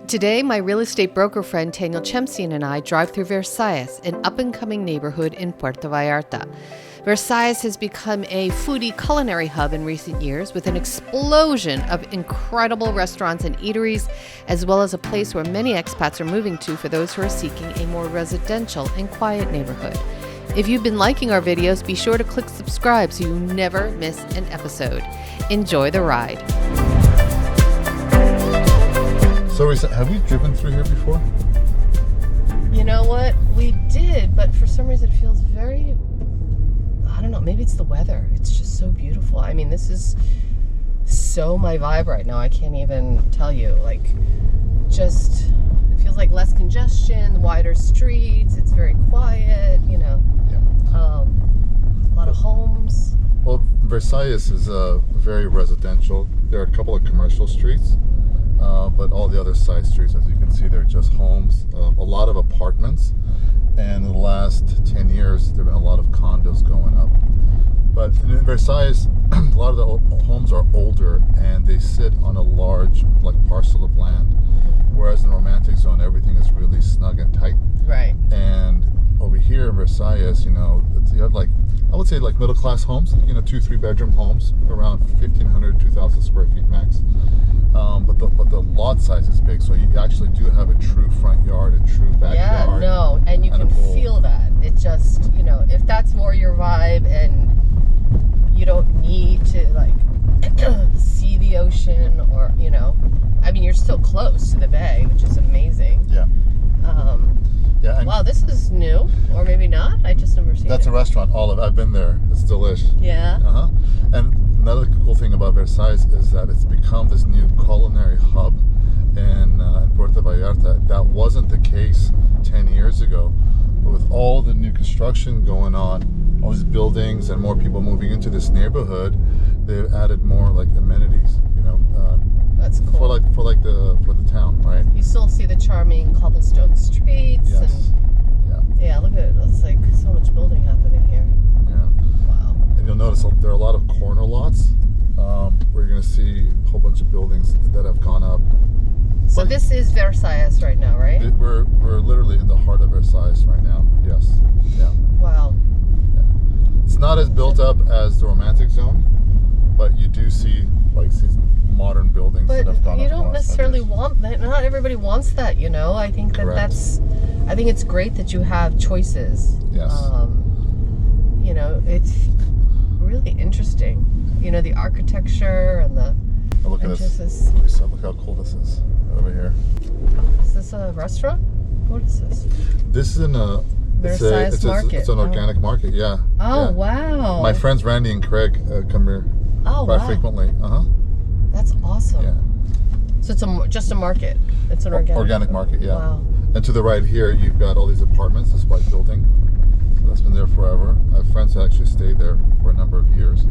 Today, my real estate broker friend Taniel Chemsian and I drive through Versalles, an up-and-coming neighborhood in Puerto Vallarta. Versailles has become a foodie culinary hub in recent years with an explosion of incredible restaurants and eateries, as well as a place where many expats are moving to for those who are seeking a more residential and quiet neighborhood. If you've been liking our videos, be sure to click subscribe so you never miss an episode. Enjoy the ride. So, have we driven through here before? You know what? We did, but for some reason it feels very, I don't know, maybe it's the weather. It's just so beautiful. I mean, this is so my vibe right now. I can't even tell you. Like, just, it feels like less congestion, wider streets. It's very quiet, you know. Yeah. A lot of homes. Well, Versailles is very residential. There are a couple of commercial streets. But all the other side streets, as you can see, they're just homes, a lot of apartments, and in the last 10 years there have been a lot of condos going up. But in Versailles, a lot of the homes are older and they sit on a large parcel of land, whereas in the romantic zone everything is really snug and tight. Right. And over here in Versailles, you have I would say middle class homes, 2-3 bedroom homes, around 1,500, 2,000 square feet max. But the lot size is big, so you actually do have a true front yard, a true backyard. Yeah, no, and you can feel that. It just, if that's more your vibe and you don't need to see the ocean or, I mean, you're still close to the bay, which is amazing. Yeah. Yeah. Wow, this is new, or maybe not. I just never seen it. That's a restaurant, Olive. I've been there. It's delish. Yeah. And another cool thing about Versailles is that it's become this new culinary hub in Puerto Vallarta. That wasn't the case 10 years ago. But with all the new construction going on, all these buildings and more people moving into this neighborhood, they've added more amenities, That's cool. For the town, right? You still see the charming cobblestone streets. Yes. Yeah, look at it. It's like so much building happening here. Yeah. Wow. And you'll notice there are a lot of corner lots where you're going to see a whole bunch of buildings that have gone up. So this is Versailles right now, right? We're literally in the heart of Versailles right now. Yes. Yeah. Wow. Yeah. It's not as built up as the romantic zone, but you do see these modern buildings that have gone up. But you don't necessarily want that. Not everybody wants that, I think I think it's great that you have choices. Yes. It's really interesting. The architecture and the. Oh, look at this. Look how cool this is over here. Is this a restaurant? What is this? This is Versailles market. It's an organic market, yeah. Oh, yeah. Wow. My friends Randy and Craig come here quite frequently. That's awesome. Yeah. So it's just a market. It's an organic market, yeah. Wow. And to the right here, you've got all these apartments, this white building. So that's been there forever. I have friends who actually stayed there for a number of years.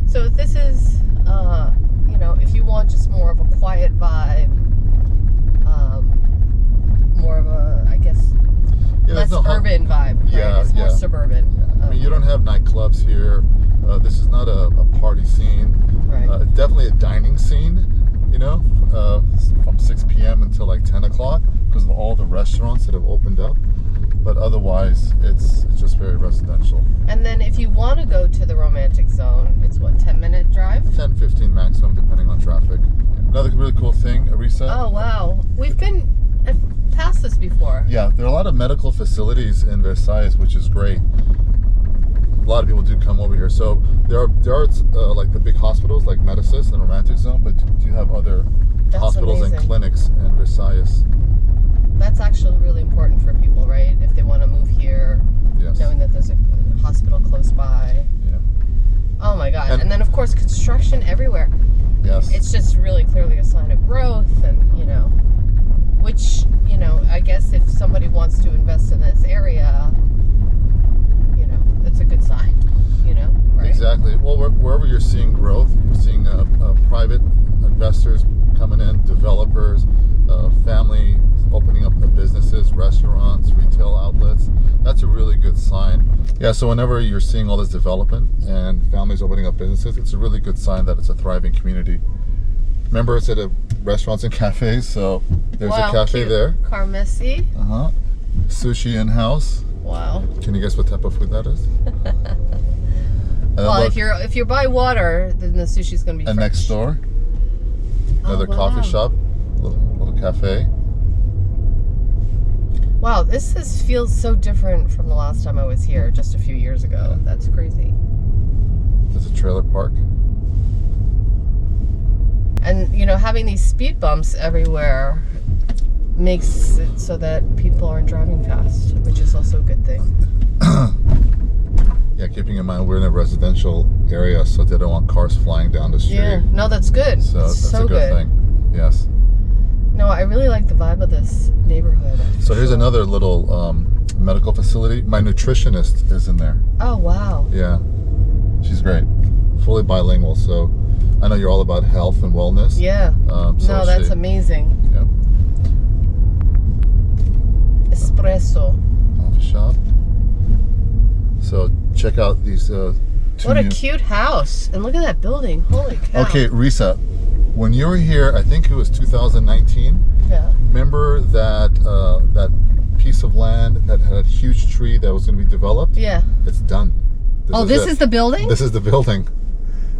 So this is, if you want just more of a quiet vibe, more of a, I guess, less urban vibe, right? Yeah, it's more suburban. Yeah. I mean, you don't have nightclubs here. This is not a party scene. Right. It's definitely a dining scene, from 6 p.m. until 10 o'clock because of all the restaurants that have opened up. But otherwise, it's just very residential. And then if you want to go to the romantic zone, it's what, 10-minute drive? 10, 15 maximum, depending on traffic. Another really cool thing, Arisa. Oh, wow. We've been past this before. Yeah, there are a lot of medical facilities in Versailles, which is great. A lot of people do come over here. So there are the big hospitals like Medicis and Romantic Zone, but do you have other hospitals and clinics in Versailles? That's actually really important for people, right? If they want to move here, yes. Knowing that there's a hospital close by. Yeah. Oh my God. And then of course construction everywhere. Yes. It's just really clearly a sign of growth and, which, I guess if somebody wants to invest in this area, it's a good sign, right? Exactly. Well, wherever you're seeing growth, you're seeing private investors coming in, developers, family opening up businesses, restaurants, retail outlets. That's a really good sign. Yeah, so whenever you're seeing all this development and families opening up businesses, it's a really good sign that it's a thriving community. Remember, I said restaurants and cafes. So there's Wow, a cafe cute. there. Carmessi. Sushi in-house. Wow. Can you guess what type of food that is? Well, if you're by water, then the sushi's gonna be fresh. And next door, another coffee shop, little cafe. Wow, this feels so different from the last time I was here, just a few years ago. Yeah. That's crazy. There's a trailer park. And, you know, having these speed bumps everywhere makes it so that people aren't driving fast, which is also a good thing. Yeah, keeping in mind we're in a residential area, so they don't want cars flying down the street. Yeah, no, that's good. So that's so a good thing. Yes. No, I really like the vibe of this neighborhood. So here's another little medical facility. My nutritionist is in there. Oh, wow. Yeah, she's great. Fully bilingual, so I know you're all about health and wellness. Yeah. So no, that's amazing. Yep. Espresso. Coffee shop. So check out these What a cute house. And look at that building. Holy cow. Okay, Risa, when you were here, I think it was 2019. Yeah. Remember that that piece of land that had a huge tree that was going to be developed? Yeah. It's done. This is the building? This is the building.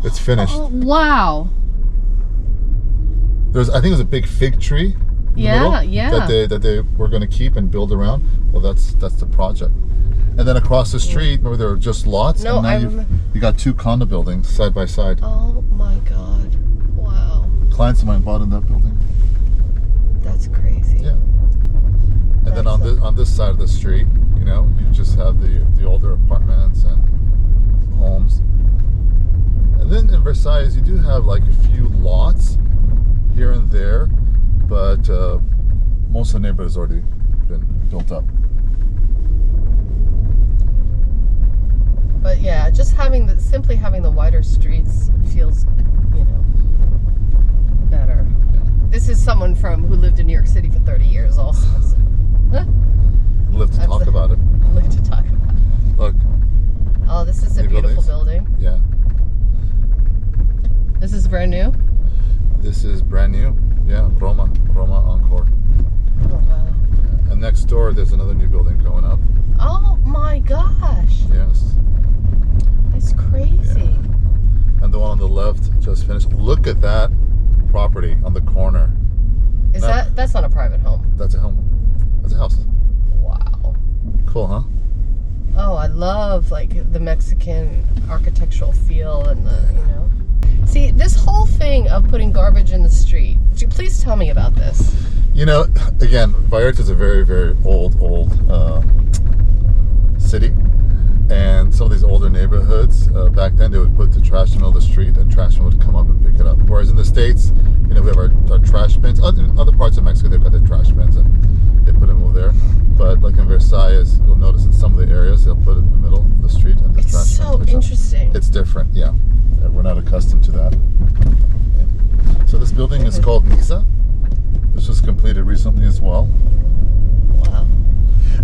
It's finished. Oh, wow. I think it was a big fig tree. In the middle that they were going to keep and build around. Well, that's the project. And then across the street, remember there were just lots. No, and now you got two condo buildings side by side. Oh my God! Wow. Clients of mine bought in that building. That's crazy. Yeah. And then on this side of the street, you know, you just have the older apartments and homes. And then in Versailles, you do have like a few lots here and there, but most of the neighborhood has already been built up. But yeah, just simply having the wider streets feels, you know, better. Yeah. This is someone who lived in New York City for 30 years also. So. Live to talk about it. Live to talk about it. Look. Oh, this is a beautiful building. Yeah. This is brand new? This is brand new. Yeah, Roma Encore. Oh, wow. Yeah. And next door, there's another new building going up. Oh my gosh. Yes. That's crazy. Yeah. And the one on the left just finished. Look at that property on the corner. That's not a private home? That's a home. That's a house. Wow. Cool, huh? Oh, I love like the Mexican architectural feel and the, you know. See, this whole thing of putting garbage in the street, would you please tell me about this? You know, again, Vallarta is a very, very old city. And some of these older neighborhoods, back then they would put the trash in the middle of the street and trash men would come up and pick it up. Whereas in the States, you know, we have our trash bins. Other parts of Mexico, they've got their trash bins and they put them over there. But like in Versailles, you'll notice in some of the areas, they'll put it in the middle of the street and the trash It's so interesting. It's different, yeah. We're not accustomed to that. Yeah. So this building is called Niza. This was completed recently as well. Wow.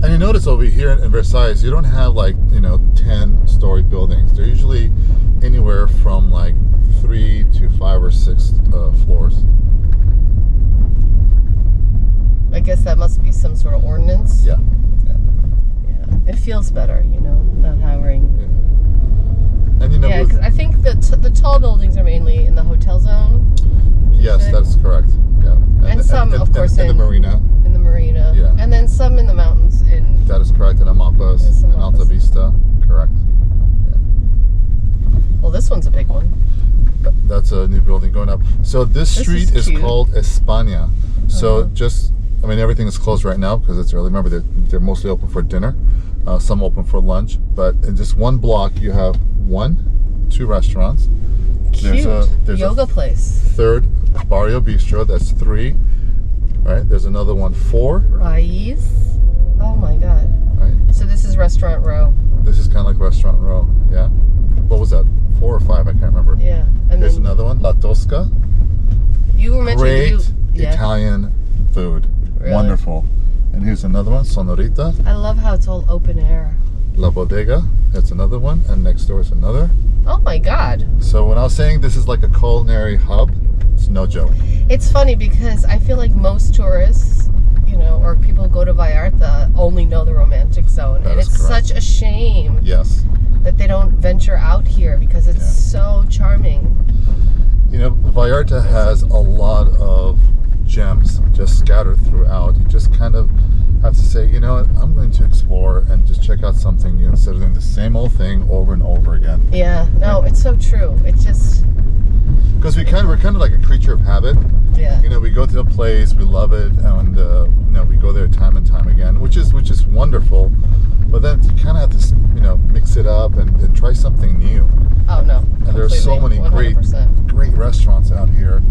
And you notice over here in Versailles, you don't have like, you know, 10-story buildings. They're usually anywhere from like 3 to 5 or 6 floors. I guess that must be some sort of ordinance. Yeah. Yeah. It feels better, you know, not hiring. Yeah. And you know, yeah, because I think the tall buildings are mainly in the hotel zone. Yes, that's correct. Yeah. And some, of course, in the marina. In the marina. Yeah. And then some in the mountains. That is correct. In Amapas and Alta Vista. Correct. Yeah. Well, this one's a big one. That's a new building going up. So this street is called España. So I mean, everything is closed right now because it's early. Remember, they're mostly open for dinner. Some open for lunch. But in just one block, you have 2 restaurants. Cute. There's yoga place. Third, Barrio Bistro. That's 3. Right. There's another one, 4. Raiz. Oh my God. Right. So this is Restaurant Row. This is kind of like Restaurant Row. Yeah. What was that? 4 or 5? I can't remember. Yeah. And there's another one, La Tosca. You were mentioning great Italian food. Really? Wonderful. And here's another one, Sonorita. I love how it's all open air. La Bodega. That's another one. And next door is another. Oh my God. So when I was saying this is like a culinary hub, It's no joke. It's funny because I feel like most tourists, or people who go to Vallarta only know the romantic zone. That And is it's correct. such a shame Yes. that they don't venture out here because it's so charming. Vallarta has a lot of gems just scattered throughout. You just kind of have to say, I'm going to explore and just check out something new instead of doing the same old thing over and over again. Yeah, no, it's so true. It just... Because we're kind of like a creature of habit. Yeah. We go to a place, we love it, and we go there time and time again, which is wonderful. But then you kind of have to, mix it up and try something new. Oh no. And there are so many 100%. great restaurants out here,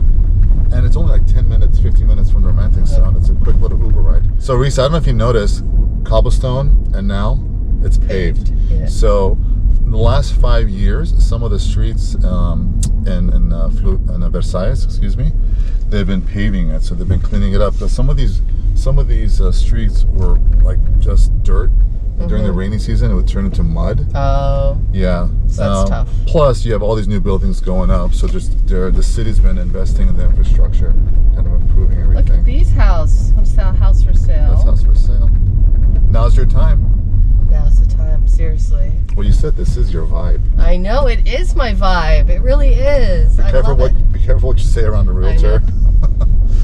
and it's only like 10 minutes, 15 minutes from the romantic zone. It's a quick little Uber ride. So Reese, I don't know if you noticed, cobblestone, and now it's paved. Yeah. So in the last 5 years, some of the streets in Versailles, they've been paving it. So they've been cleaning it up. Because some of these streets were like just dirt. And during the rainy season, it would turn into mud. Oh. Yeah. So that's tough. Plus, you have all these new buildings going up. So the city's been investing in the infrastructure, kind of improving everything. Look at these house. What's that house for sale? That's house for sale. Now's your time. Now's the time. Seriously. Well, you said this is your vibe. I know it is my vibe. It really is. Be careful what you say around a realtor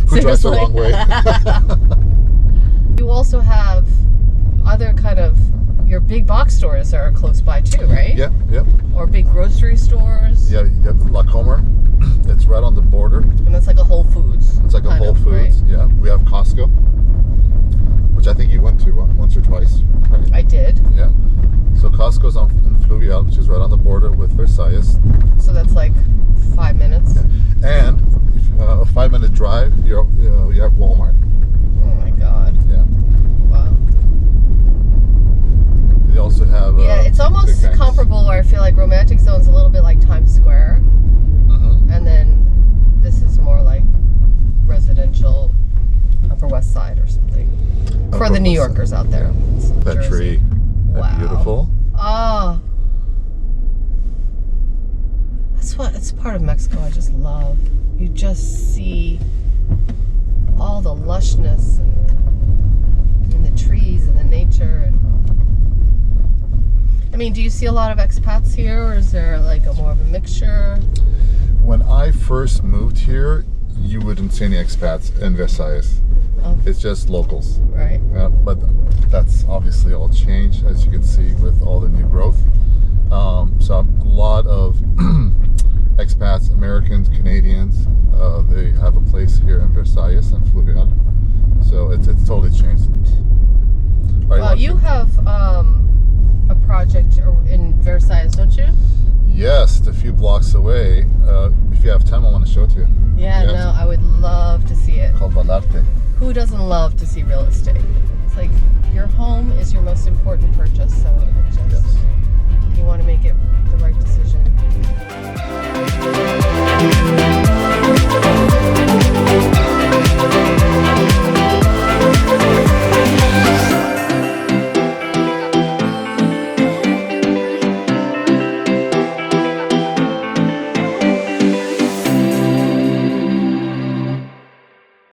who drives a long way. You also have other kind of your big box stores are close by too, right? Yep. Or big grocery stores. Yeah, you have La Comer. It's right on the border. And that's like a Whole Foods. It's like a Whole Foods. Right? Yeah. We have Costco, which I think you went to once or twice, right? I did. Yeah. So Costco's in Fluvial, which is right on the border with Versailles. So that's like 5 minutes. Yeah. And a 5-minute drive, you have Walmart. Oh my God. Yeah. Wow. They also have it's almost comparable where I feel like romantic zone's a little bit like Times Square. Mm-hmm. And then this is more like residential Upper West Side or something. For the New Yorkers out there. Yeah. That tree. Wow. Beautiful. Oh. It's part of Mexico I just love. You just see all the lushness and the trees and the nature. And I mean, do you see a lot of expats here, or is there like more of a mixture? When I first moved here, you wouldn't see any expats in Versailles. Oh. It's just locals. Right. But that's obviously all changed, as you can see, with all the new growth. So a lot of expats, Americans, Canadians, they have a place here in Versailles and Fluvial. So it's totally changed. Well, you have a project in Versailles, don't you? Yes, it's a few blocks away. If you have time, I want to show it to you. Yeah, no, I would love to see it. Called Vallarta. Who doesn't love to see real estate? It's like your home is your most important purchase, so it just